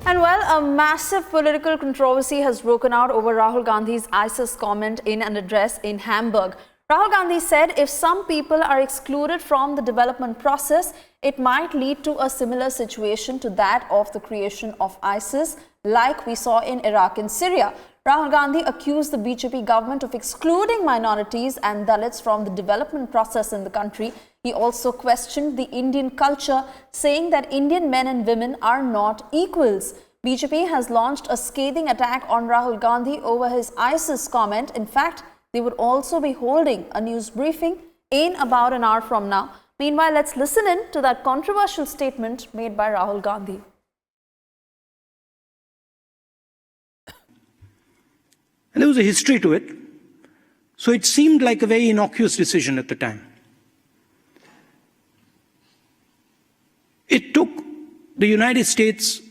And well, a massive political controversy has broken out over Rahul Gandhi's ISIS comment in an address in Hamburg. Rahul Gandhi said if some people are excluded from the development process, it might lead to a similar situation to that of the creation of ISIS, like we saw in Iraq and Syria. Rahul Gandhi accused the BJP government of excluding minorities and Dalits from the development process in the country. He also questioned the Indian culture, saying that Indian men and women are not equals. BJP has launched a scathing attack on Rahul Gandhi over his ISIS comment. In fact, they would also be holding a news briefing in about an hour from now. Meanwhile, let's listen in to that controversial statement made by Rahul Gandhi. And there was a history to it, so it seemed like a very innocuous decision at the time. It took the United States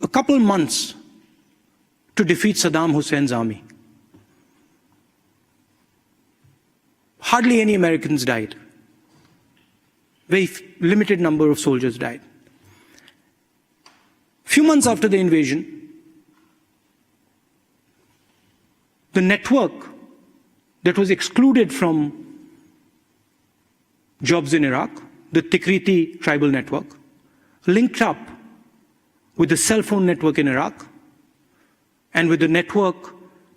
a couple months to defeat Saddam Hussein's army. Hardly any Americans died. Very limited number of soldiers died. A few months after the invasion, the network that was excluded from jobs in Iraq, the Tikriti tribal network, linked up with the cell phone network in Iraq and with the network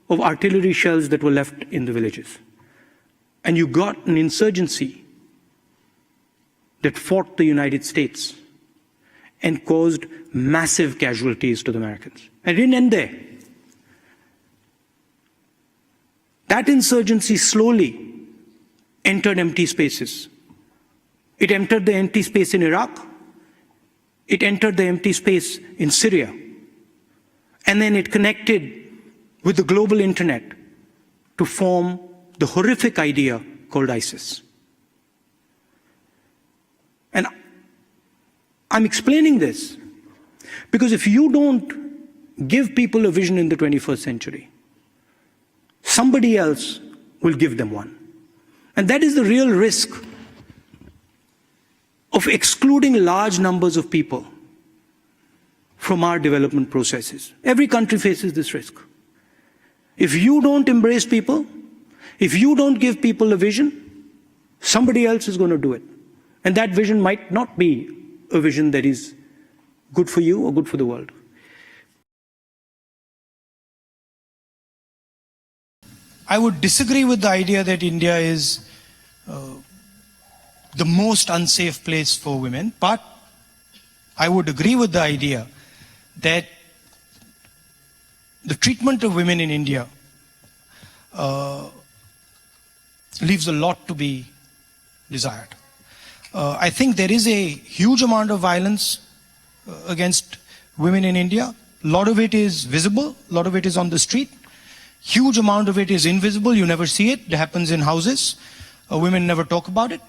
of artillery shells that were left in the villages. And you got an insurgency that fought the United States and caused massive casualties to the Americans. And it didn't end there. That insurgency slowly entered empty spaces. It entered the empty space in Iraq. It entered the empty space in Syria. And then it connected with the global internet to form the horrific idea called ISIS. And I'm explaining this because if you don't give people a vision in the 21st century, somebody else will give them one. And that is the real risk of excluding large numbers of people from our development processes. Every country faces this risk. If you don't embrace people, if you don't give people a vision, somebody else is going to do it. And that vision might not be a vision that is good for you or good for the world. I would disagree with the idea that India is the most unsafe place for women, but I would agree with the idea that the treatment of women in India leaves a lot to be desired. I think there is a huge amount of violence against women in India. A lot of it is visible, a lot of it is on the street. Huge amount of it is invisible, you never see it. It happens in houses. Women never talk about it.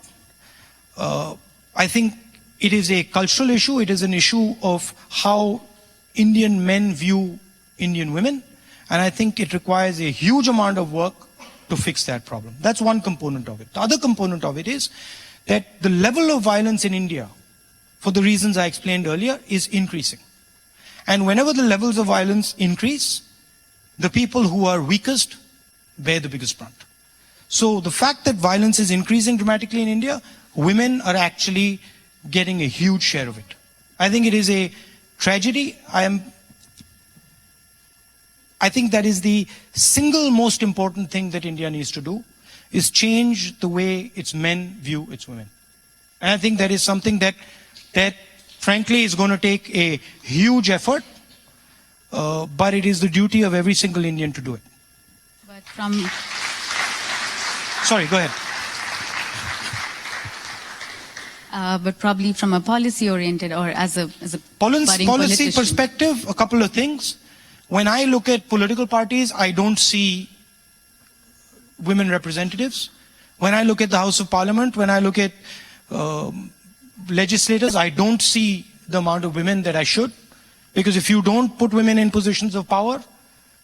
I think it is a cultural issue. It is an issue of how Indian men view Indian women. And I think it requires a huge amount of work to fix that problem. That's one component of it. The other component of it is that the level of violence in India, for the reasons I explained earlier, is increasing. And whenever the levels of violence increase, the people who are weakest bear the biggest brunt. So the fact that violence is increasing dramatically in India, women are actually getting a huge share of it. I think it is a tragedy. I think that is the single most important thing that India needs to do, is change the way its men view its women. And I think that is something that frankly is going to take a huge effort, but it is the duty of every single Indian to do it. But from... Sorry, go ahead. But probably from a policy-oriented or as a policy perspective, a couple of things. When I look at political parties, I don't see women representatives. When I look at the House of Parliament, when I look at legislators, I don't see the amount of women that I should. Because if you don't put women in positions of power,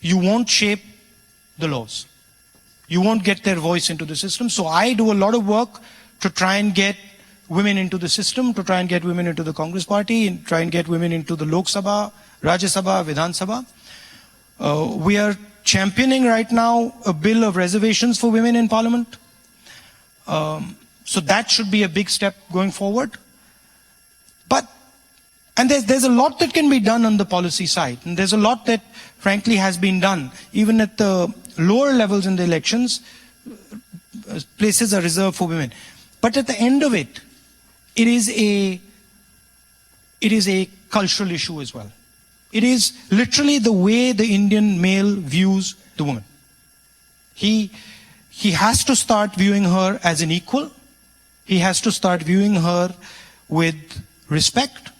you won't shape the laws. You won't get their voice into the system. So I do a lot of work to try and get women into the system, to try and get women into the Congress party, and try and get women into the Lok Sabha, Rajya Sabha, Vidhan Sabha. We are championing right now a bill of reservations for women in parliament. So that should be a big step going forward. And there's a lot that can be done on the policy side. And there's a lot that, frankly, has been done. Even at the lower levels in the elections, places are reserved for women. But at the end of it, it is a cultural issue as well. It is literally the way the Indian male views the woman. He has to start viewing her as an equal. He has to start viewing her with respect.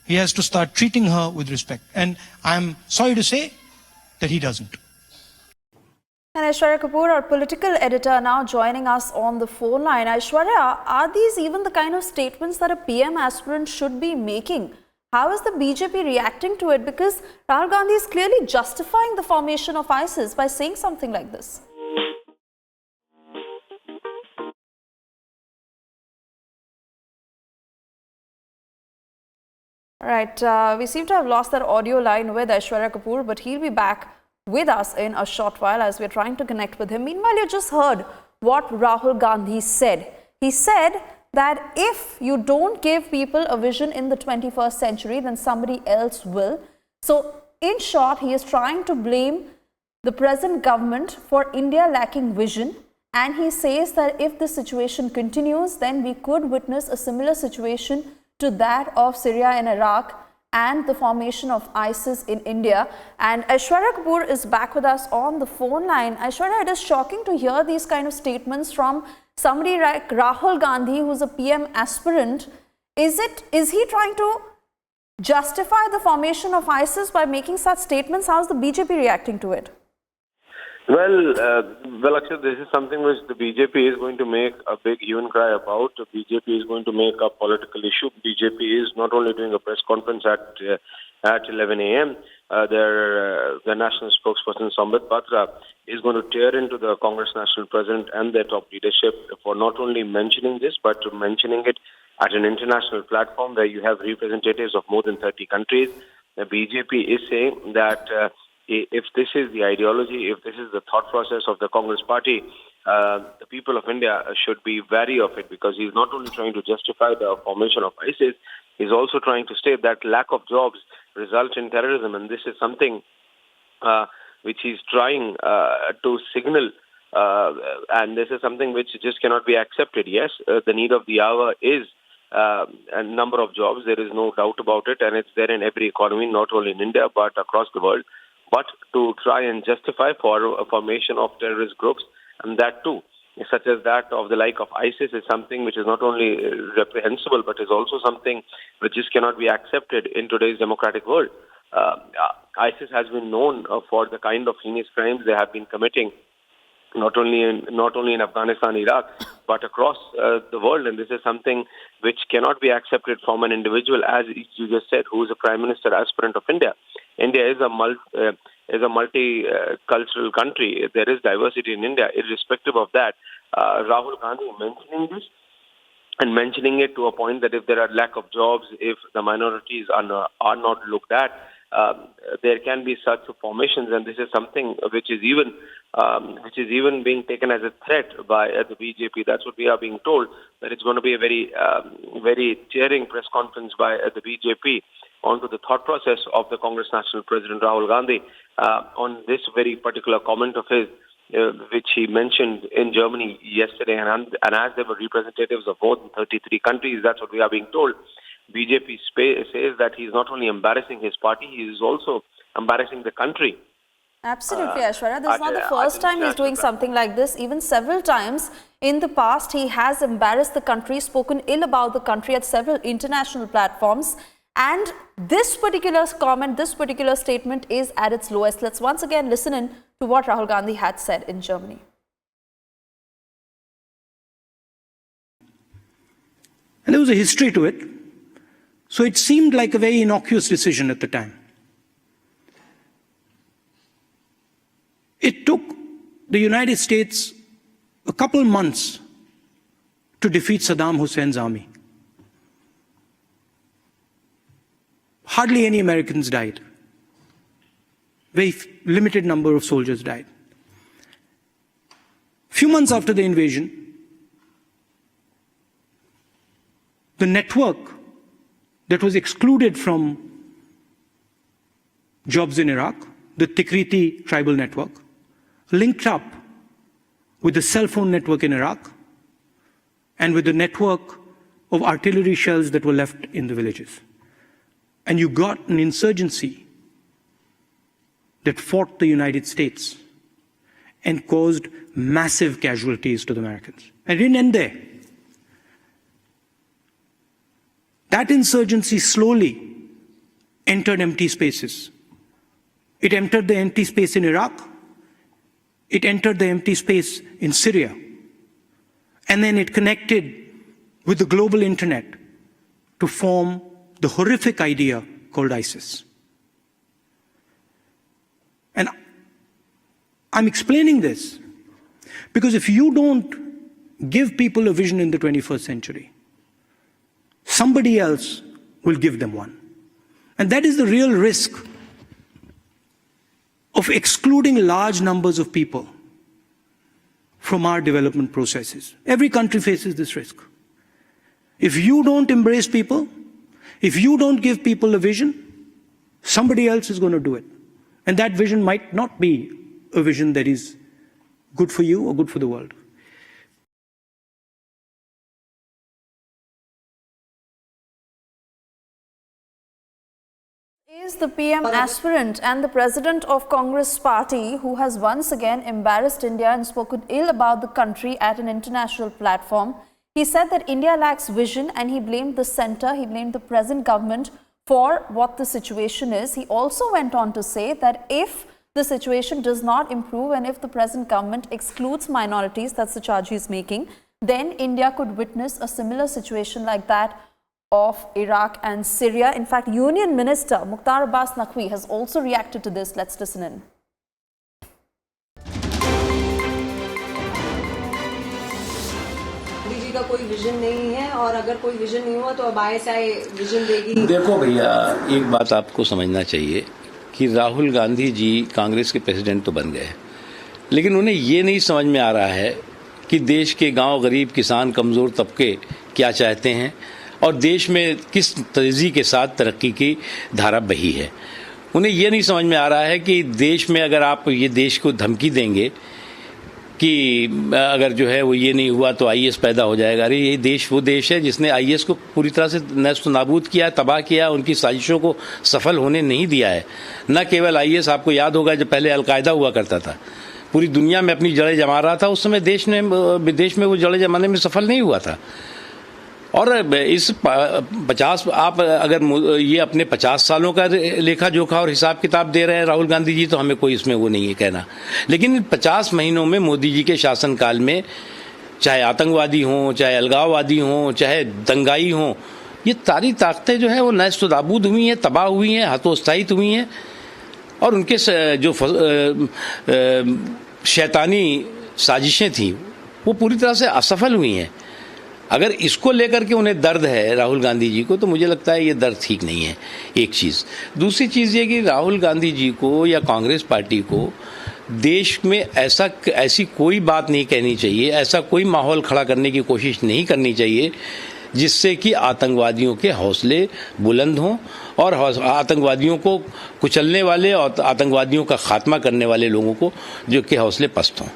He has to start treating her with respect. And I'm sorry to say that he doesn't. And Aishwarya Kapoor, our political editor, now joining us on the phone line. Aishwarya, are these even the kind of statements that a PM aspirant should be making? How is the BJP reacting to it? Because Rahul Gandhi is clearly justifying the formation of ISIS by saying something like this. Right, we seem to have lost that audio line with Aishwarya Kapoor, but he'll be back with us in a short while as we're trying to connect with him. Meanwhile, you just heard what Rahul Gandhi said. He said that if you don't give people a vision in the 21st century, then somebody else will. So, in short, he is trying to blame the present government for India lacking vision. And he says that if this situation continues, then we could witness a similar situation to that of Syria and Iraq and the formation of ISIS in India. And Aishwarya Kapoor is back with us on the phone line. Aishwarya, it is shocking to hear these kind of statements from somebody like Rahul Gandhi, who's a PM aspirant. Is he trying to justify the formation of ISIS by making such statements? How is the BJP reacting to it? Well, actually, this is something which the BJP is going to make a big hue and cry about. The BJP is going to make a political issue. BJP is not only doing a press conference at 11 a.m. Their national spokesperson Sambit Patra is going to tear into the Congress national president and their top leadership for not only mentioning this, but mentioning it at an international platform where you have representatives of more than 30 countries. The BJP is saying that if this is the ideology, if this is the thought process of the Congress party, the people of India should be wary of it, because he's not only trying to justify the formation of ISIS, he's also trying to state that lack of jobs result in terrorism, and this is something which he's trying to signal, and this is something which just cannot be accepted. Yes, the need of the hour is a number of jobs, there is no doubt about it, and it's there in every economy, not only in India but across the world. But to try and justify for a formation of terrorist groups, and that too, such as that of the like of ISIS, is something which is not only reprehensible, but is also something which just cannot be accepted in today's democratic world. ISIS has been known for the kind of heinous crimes they have been committing, not only in Afghanistan, Iraq, but across the world. And this is something which cannot be accepted from an individual, as you just said, who is a prime minister aspirant of India. India is a multicultural country. There is diversity in India. Irrespective of that, Rahul Gandhi mentioning this and mentioning it to a point that if there are lack of jobs, if the minorities are not looked at, there can be such formations, and this is something which is even being taken as a threat by the BJP. That's what we are being told, that it's going to be a very cheering press conference by the BJP onto the thought process of the Congress National President Rahul Gandhi on this very particular comment of his, which he mentioned in Germany yesterday, and as there were representatives of more than 33 countries, that's what we are being told. BJP says that he's not only embarrassing his party, he is also embarrassing the country. Absolutely, Aishwarya. This is not the first time he's doing something like this. Even several times in the past, he has embarrassed the country, spoken ill about the country at several international platforms. And this particular comment, this particular statement is at its lowest. Let's once again listen in to what Rahul Gandhi had said in Germany. And there was a history to it. So it seemed like a very innocuous decision at the time. It took the United States a couple months to defeat Saddam Hussein's army. hardly any Americans died. Very limited number of soldiers died. Few months after the invasion, the network that was excluded from jobs in Iraq, the Tikriti tribal network, linked up with the cell phone network in Iraq and with the network of artillery shells that were left in the villages. And you got an insurgency that fought the United States and caused massive casualties to the Americans. And it didn't end there. That insurgency slowly entered empty spaces. It entered the empty space in Iraq. It entered the empty space in Syria. And then it connected with the global internet to form the horrific idea called ISIS. And I'm explaining this because if you don't give people a vision in the 21st century, somebody else will give them one. And that is the real risk of excluding large numbers of people from our development processes. Every country faces this risk. If you don't embrace people, if you don't give people a vision, somebody else is going to do it. And that vision might not be a vision that is good for you or good for the world. Is the PM aspirant and the president of Congress party who has once again embarrassed India and spoken ill about the country at an international platform. He said that India lacks vision and he blamed the centre, he blamed the present government for what the situation is. He also went on to say that if the situation does not improve and if the present government excludes minorities, that's the charge he's making, then India could witness a similar situation like that of Iraq and Syria. In fact, Union Minister Mukhtar Abbas Naqvi has also reacted to this. Let's listen in. जी का कोई vision नहीं है और अगर कोई vision नहीं हुआ तो अब आईएसआई विजन देगी। देखो भैया, एक बात आपको समझना चाहिए कि राहुल गांधी जी कांग्रेस के प्रेसिडेंट तो बन गए, लेकिन उन्हें ये नहीं समझ में आ रहा है कि देश के गांव, गरीब, किसान, कमज़ोर तबके क्या चाहते हैं और देश में किस तेज़ी के साथ तरक्की की धारा बही है। उन्हें ये नहीं समझ में आ रहा है कि देश में अगर आप ये देश को धमकी देंगे कि अगर जो है वो ये नहीं हुआ तो आईएस पैदा हो जाएगा। अरे ये देश वो देश है जिसने आईएस को पूरी तरह से नष्ट नाबूद किया, तबाह किया, उनकी साजिशों को सफल होने नहीं दिया है। न केवल आईएस, आपको याद होगा जब पहले अलकायदा हुआ करता था, पूरी दुनिया में अपनी जड़ें जमा रहा था, उस समय विदेश में वो जड़ें जमाने में सफल नहीं हुआ था। और इस 50 आप अगर ये अपने 50 सालों का लेखा जोखा और हिसाब किताब दे रहे हैं राहुल गांधी जी, तो हमें कोई इसमें वो नहीं है कहना। लेकिन 50 महीनों में मोदी जी के शासनकाल में चाहे आतंकवादी हों, चाहे अलगाववादी हों, चाहे दंगाई हों, ये सारी ताकतें जो है वो नष्ट नाबूद हुई हैं, तबाह हुई हैं, हतोत्साहित हुई हैं और उनके जो शैतानी साजिशें थीं वो पूरी तरह से असफल हुई हैं। अगर इसको लेकर के उन्हें दर्द है राहुल गांधी जी को, तो मुझे लगता है ये दर्द ठीक नहीं है, एक चीज़। दूसरी चीज़ ये कि राहुल गांधी जी को या कांग्रेस पार्टी को देश में ऐसी कोई बात नहीं कहनी चाहिए, ऐसा कोई माहौल खड़ा करने की कोशिश नहीं करनी चाहिए जिससे कि आतंकवादियों के हौसले बुलंद हों और आतंकवादियों को कुचलने वाले और आतंकवादियों का खात्मा करने वाले लोगों को जो के हौसले पस्त हों।